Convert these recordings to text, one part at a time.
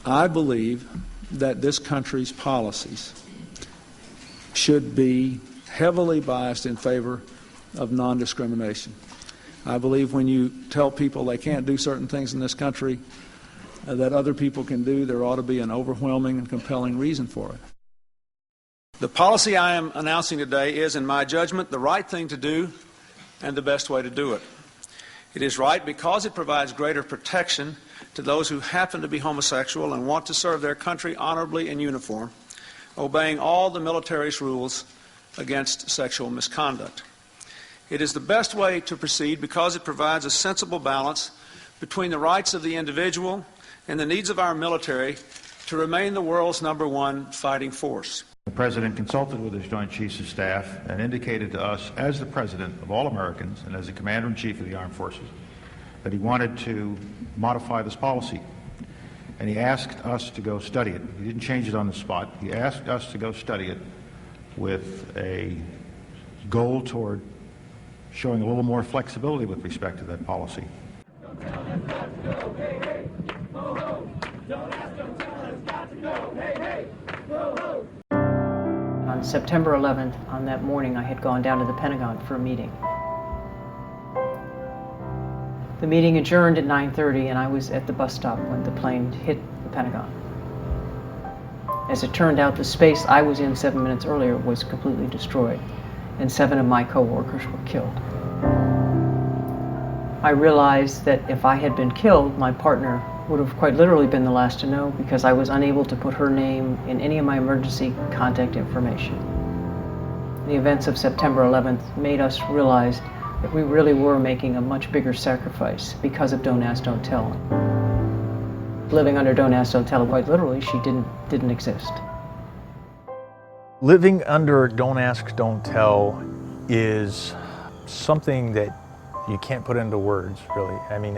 I believe that this country's policies should be heavily biased in favor of non-discrimination. I believe when you tell people they can't do certain things in this country that other people can do, there ought to be an overwhelming and compelling reason for it. The policy I am announcing today is, in my judgment, the right thing to do and the best way to do it. It is right because it provides greater protection to those who happen to be homosexual and want to serve their country honorably in uniform, obeying all the military's rules against sexual misconduct. It is the best way to proceed because it provides a sensible balance between the rights of the individual and the needs of our military to remain the world's #1 fighting force. The President consulted with his Joint Chiefs of Staff and indicated to us, as the President of all Americans and as the Commander-in-Chief of the Armed Forces, that he wanted to modify this policy. And he asked us to go study it. He didn't change it on the spot. He asked us to go study it with a goal toward showing a little more flexibility with respect to that policy. On September 11th, on that morning, I had gone down to the Pentagon for a meeting. The meeting adjourned at 9:30, and I was at the bus stop when the plane hit the Pentagon. As it turned out, the space I was in 7 minutes earlier was completely destroyed, and 7 of my co-workers were killed. I realized that if I had been killed, my partner would have quite literally been the last to know, because I was unable to put her name in any of my emergency contact information. The events of September 11th made us realize that we really were making a much bigger sacrifice because of Don't Ask, Don't Tell. Living under Don't Ask, Don't Tell, quite literally, she didn't exist. Living under Don't Ask, Don't Tell is something that you can't put into words, really. I mean,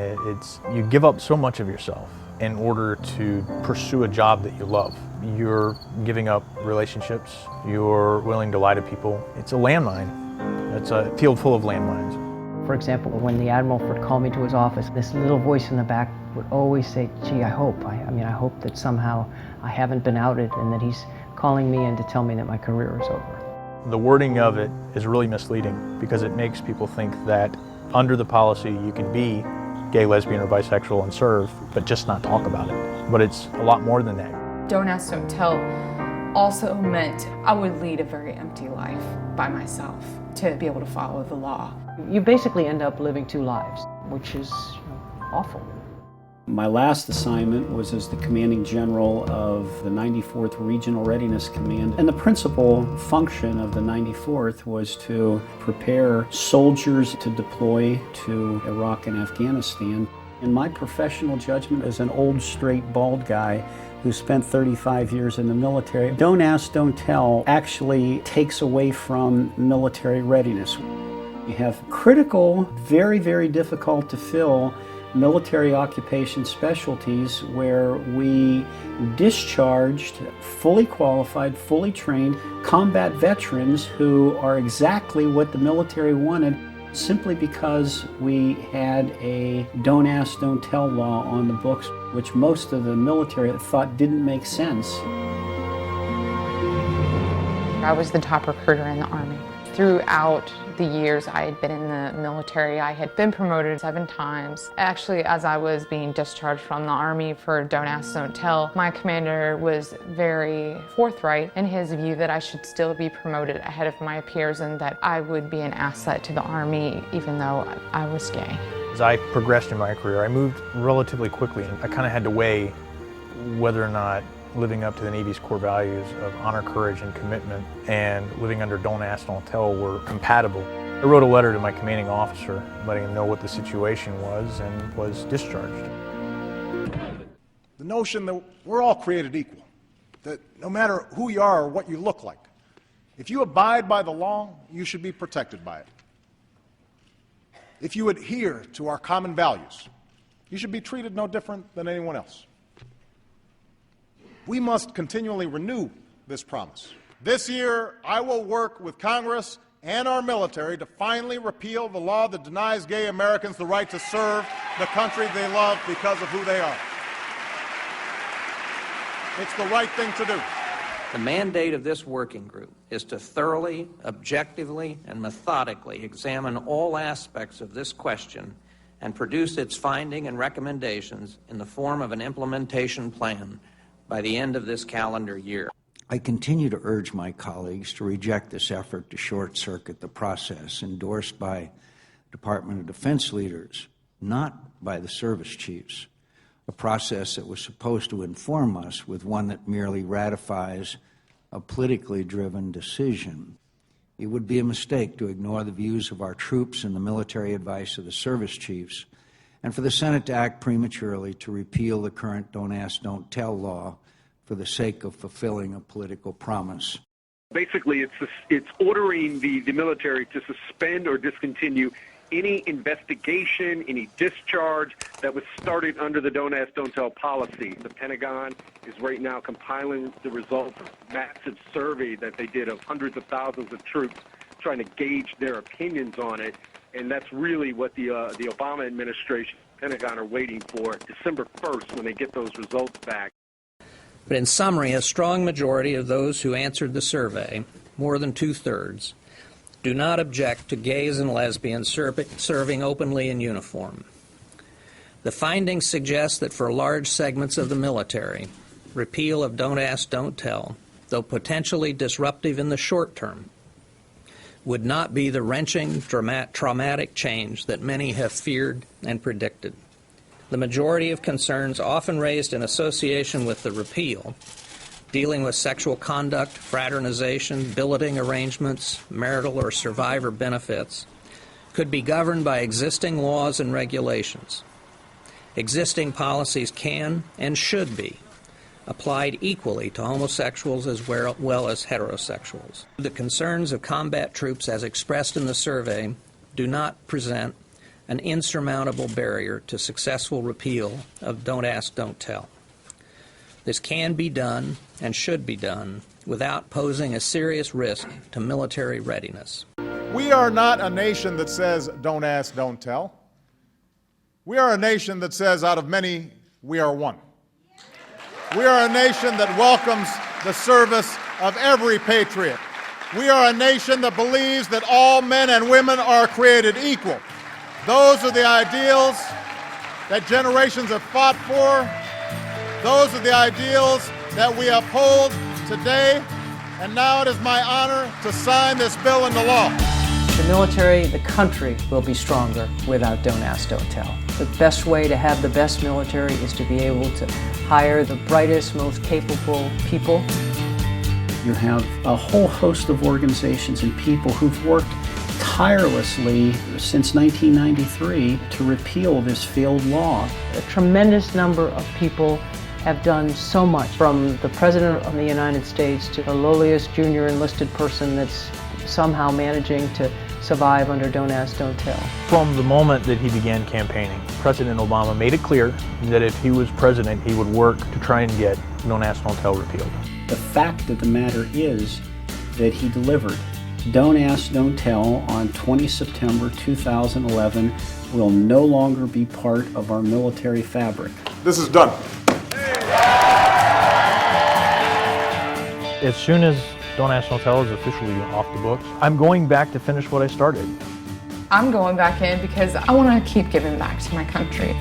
you give up so much of yourself in order to pursue a job that you love. You're giving up relationships. You're willing to lie to people. It's a landmine. It's a field full of landmines. For example, when the Admiral would call me to his office, this little voice in the back would always say, gee, I hope that somehow I haven't been outed and that he's calling me in to tell me that my career is over. The wording of it is really misleading because it makes people think that under the policy you can be gay, lesbian, or bisexual and serve, but just not talk about it. But it's a lot more than that. Don't Ask, Don't Tell also meant I would lead a very empty life by myself to be able to follow the law. You basically end up living 2 lives, which is awful. My last assignment was as the commanding general of the 94th Regional Readiness Command. And the principal function of the 94th was to prepare soldiers to deploy to Iraq and Afghanistan. In my professional judgment as an old, straight, bald guy who spent 35 years in the military, Don't Ask, Don't Tell actually takes away from military readiness. You have critical, very, very difficult to fill military occupation specialties where we discharged fully qualified, fully trained combat veterans who are exactly what the military wanted, simply because we had a Don't Ask, Don't Tell law on the books, which most of the military thought didn't make sense. I was the top recruiter in the Army. Throughout the years I had been in the military, I had been promoted 7 times. Actually, as I was being discharged from the Army for Don't Ask, Don't Tell, my commander was very forthright in his view that I should still be promoted ahead of my peers and that I would be an asset to the Army even though I was gay. As I progressed in my career, I moved relatively quickly. I kind of had to weigh whether or not living up to the Navy's core values of honor, courage, and commitment, and living under Don't Ask, Don't Tell were compatible. I wrote a letter to my commanding officer letting him know what the situation was and was discharged. The notion that we're all created equal, that no matter who you are or what you look like, if you abide by the law, you should be protected by it. If you adhere to our common values, you should be treated no different than anyone else. We must continually renew this promise. This year, I will work with Congress and our military to finally repeal the law that denies gay Americans the right to serve the country they love because of who they are. It's the right thing to do. The mandate of this working group is to thoroughly, objectively, and methodically examine all aspects of this question and produce its finding and recommendations in the form of an implementation plan by the end of this calendar year. I continue to urge my colleagues to reject this effort to short-circuit the process endorsed by Department of Defense leaders, not by the service chiefs, a process that was supposed to inform us with one that merely ratifies a politically driven decision. It would be a mistake to ignore the views of our troops and the military advice of the service chiefs, and for the Senate to act prematurely to repeal the current Don't Ask, Don't Tell law for the sake of fulfilling a political promise. Basically, it's ordering the military to suspend or discontinue any investigation, any discharge that was started under the Don't Ask, Don't Tell policy. The Pentagon is right now compiling the results of a massive survey that they did of hundreds of thousands of troops, trying to gauge their opinions on it. And that's really what the Obama administration, Pentagon, are waiting for, December 1st, when they get those results back. But in summary, a strong majority of those who answered the survey, more than 2/3, do not object to gays and lesbians serving openly in uniform. The findings suggest that for large segments of the military, repeal of Don't Ask, Don't Tell, though potentially disruptive in the short term, would not be the wrenching, traumatic change that many have feared and predicted. The majority of concerns often raised in association with the repeal, dealing with sexual conduct, fraternization, billeting arrangements, marital or survivor benefits, could be governed by existing laws and regulations. Existing policies can and should be applied equally to homosexuals as well as heterosexuals. The concerns of combat troops as expressed in the survey do not present an insurmountable barrier to successful repeal of Don't Ask, Don't Tell. This can be done and should be done without posing a serious risk to military readiness. We are not a nation that says, don't ask, don't tell. We are a nation that says, out of many, we are one. We are a nation that welcomes the service of every patriot. We are a nation that believes that all men and women are created equal. Those are the ideals that generations have fought for. Those are the ideals that we uphold today, and now it is my honor to sign this bill into law. The military, the country, will be stronger without Don't Ask, Don't Tell. The best way to have the best military is to be able to hire the brightest, most capable people. You have a whole host of organizations and people who've worked tirelessly since 1993 to repeal this failed law. A tremendous number of people have done so much, from the President of the United States to the lowliest junior enlisted person that's somehow managing to survive under Don't Ask, Don't Tell. From the moment that he began campaigning, President Obama made it clear that if he was president, he would work to try and get Don't Ask, Don't Tell repealed. The fact of the matter is that he delivered. Don't Ask, Don't Tell on 20 September 2011 will no longer be part of our military fabric. This is done. As soon as Don't Ask, Don't Tell is officially off the books, I'm going back to finish what I started. I'm going back in because I want to keep giving back to my country.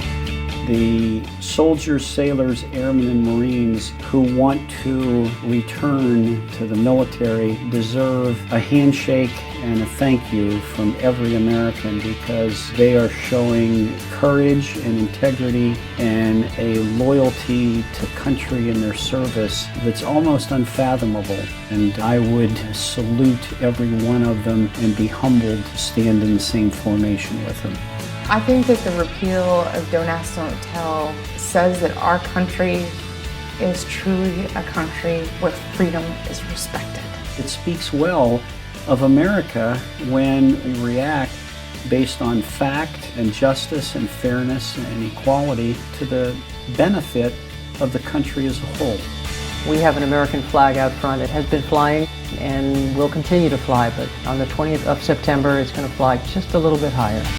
The soldiers, sailors, airmen, and Marines who want to return to the military deserve a handshake and a thank you from every American, because they are showing courage and integrity and a loyalty to country and their service that's almost unfathomable. And I would salute every one of them and be humbled to stand in the same formation with them. I think that the repeal of Don't Ask, Don't Tell says that our country is truly a country where freedom is respected. It speaks well of America when we react based on fact and justice and fairness and equality to the benefit of the country as a whole. We have an American flag out front. It has been flying and will continue to fly, but on the 20th of September, it's going to fly just a little bit higher.